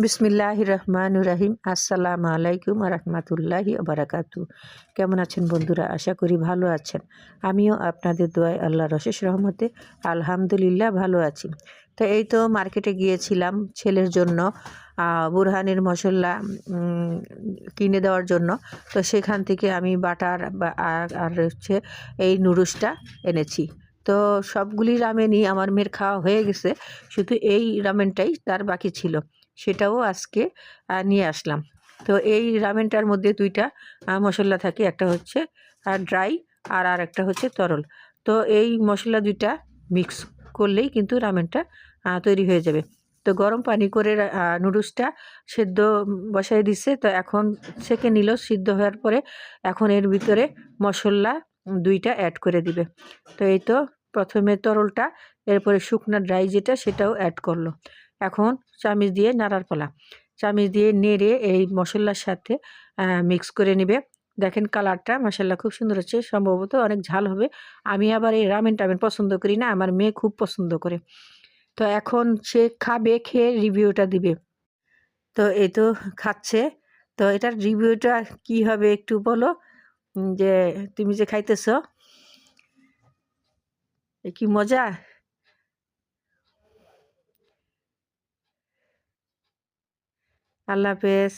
বিসমিল্লাহির রহমানির রহিম। আসসালামু আলাইকুম রহমতুল্লাহি বারাকাতু। কেমন আছেন বন্ধুরা? আশা করি ভালো আছেন। আমিও আপনাদের দোয়ায় আল্লাহর অশেষ রহমতে আলহামদুলিল্লাহ ভালো আছি। তো এই তো মার্কেটে গিয়েছিলাম ছেলের জন্য বুরহানের মশলা কিনে দেওয়ার জন্য। তো সেখান থেকে আমি বাটার আর হচ্ছে এই নুডলসটা এনেছি। তো সবগুলি রামেনই আমার মেয়ের খাওয়া হয়ে গেছে, শুধু এই রামেনটাই তার বাকি ছিল, সেটাও আজকে নিয়ে আসলাম। তো এই রামেনটার মধ্যে দুইটা মশলা থাকে, একটা হচ্ছে ড্রাই আর একটা হচ্ছে তরল। তো এই মশলা দুইটা মিক্স করলেই কিন্তু রামেনটা তৈরি হয়ে যাবে। তো গরম পানি করে নুডলসটা সেদ্ধ বসাই দিছে। তো এখন সেকে নিল, সিদ্ধ হওয়ার পরে এখন এর ভিতরে মশলা দুইটা অ্যাড করে দিবে। তো এই তো প্রথমে তরলটা, এরপরে শুকনা ড্রাই যেটা সেটাও অ্যাড করলো। এখন চামিচ দিয়ে নাড়ার পালা। চামিচ দিয়ে নেড়ে এই মশলার সাথে মিক্স করে নেবে। দেখেন কালারটা মাশাআল্লাহ খুব সুন্দর হচ্ছে, সম্ভবত অনেক ঝাল হবে। আমি আবার এই রামেন-টামেন পছন্দ করি না, আমার মেয়ে খুব পছন্দ করে। তো এখন সে খাবে, খেয়ে রিভিউটা দিবে। তো এই তো খাচ্ছে। তো এটার রিভিউটা কি হবে একটু বলো? যে তুমি যে খাইতেছ, কি মজা? আল্লাহ হাফেজ।